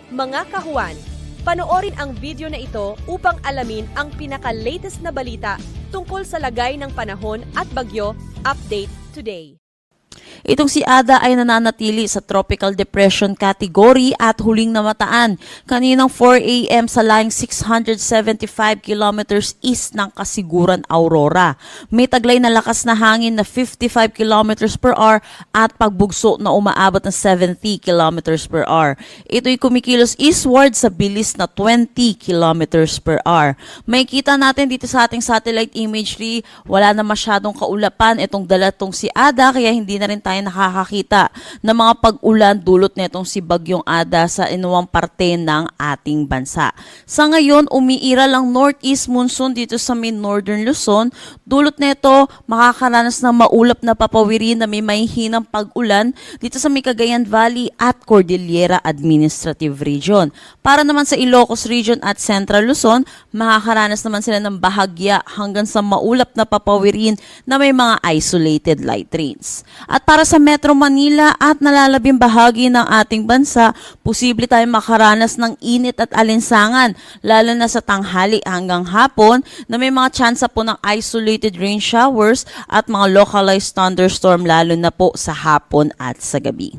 Mga kahuan, panoorin ang video na ito upang alamin ang pinaka-latest na balita tungkol sa lagay ng panahon at bagyo. Update today. Itong si Ada ay nananatili sa tropical depression category at huling namataan kaninang 4 a.m. sa layong 675 kilometers east ng Kasiguran, Aurora. May taglay na lakas na hangin na 55 kilometers per hour at pagbugso na umaabot ng 70 kilometers per hour. Ito'y kumikilos eastward sa bilis na 20 kilometers per hour. May kita natin dito sa ating satellite imagery, wala na masyadong kaulapan itong dalatong si Ada kaya hindi na rin tayo nakakakita ng mga pag-ulan dulot netong si Bagyong Ada sa inuwang parte ng ating bansa. Sa ngayon, umiiral ang northeast monsoon dito sa may northern Luzon. Dulot neto, makakaranas ng maulap na papawirin na may mahihinang pag-ulan dito sa may Cagayan Valley at Cordillera Administrative Region. Para naman sa Ilocos Region at Central Luzon, makakaranas naman sila ng bahagya hanggang sa maulap na papawirin na may mga isolated light rains. At para sa Metro Manila at nalalabing bahagi ng ating bansa, posible tayong makaranas ng init at alinsangan, lalo na sa tanghali hanggang hapon na may mga tsansa po ng isolated rain showers at mga localized thunderstorm lalo na po sa hapon at sa gabi.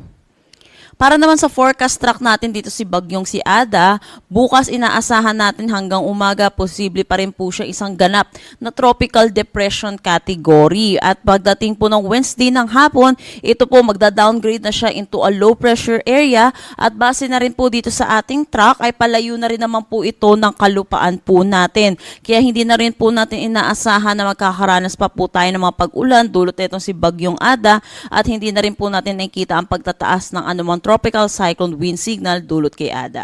Para naman sa forecast track natin dito si Bagyong si Ada, bukas inaasahan natin hanggang umaga posible pa rin po siya isang ganap na tropical depression category. At pagdating po ng Wednesday ng hapon, ito po magda-downgrade na siya into a low pressure area at base na rin po dito sa ating track ay palayo na rin naman po ito ng kalupaan po natin. Kaya hindi na rin po natin inaasahan na magkakaranas pa po tayo ng mga pag-ulan dulot itong si Bagyong Ada at hindi na rin po natin nakikita ang pagtataas ng anumang tropical cyclone wind signal dulot kay Ada.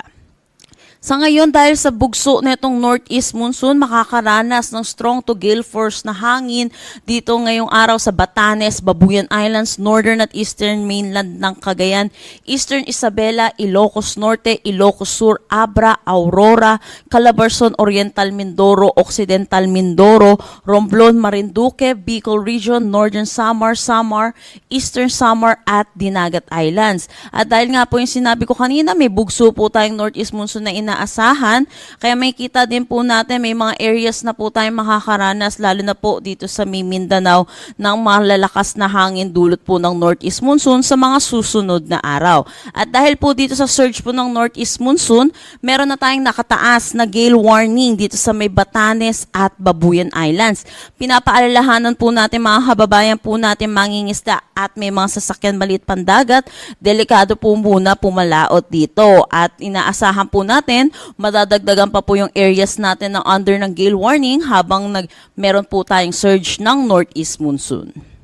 Sa ngayon, dahil sa bugso netong northeast monsoon, makakaranas ng strong to gale force na hangin dito ngayong araw sa Batanes, Babuyan Islands, northern at eastern mainland ng Cagayan, eastern Isabela, Ilocos Norte, Ilocos Sur, Abra, Aurora, Calabarzon, Oriental Mindoro, Occidental Mindoro, Romblon, Marinduque, Bicol Region, northern Samar, eastern Samar at Dinagat Islands. At dahil nga po yung sinabi ko kanina, may bugso po tayong northeast monsoon na inaasahan. Kaya may kita din po natin may mga areas na po tayong makakaranas lalo na po dito sa Mindanao ng malalakas na hangin dulot po ng northeast monsoon sa mga susunod na araw. At dahil po dito sa surge po ng northeast monsoon, meron na tayong nakataas na gale warning dito sa may Batanes at Babuyan Islands. Pinapaalalahanan po natin mga kababayan po natin mangingisda at may mga sasakyan maliit pandagat, delikado po muna pumalaot dito. At inaasahan po natin madadagdagan pa po yung areas natin na under ng gale warning habang meron po tayong surge ng northeast monsoon.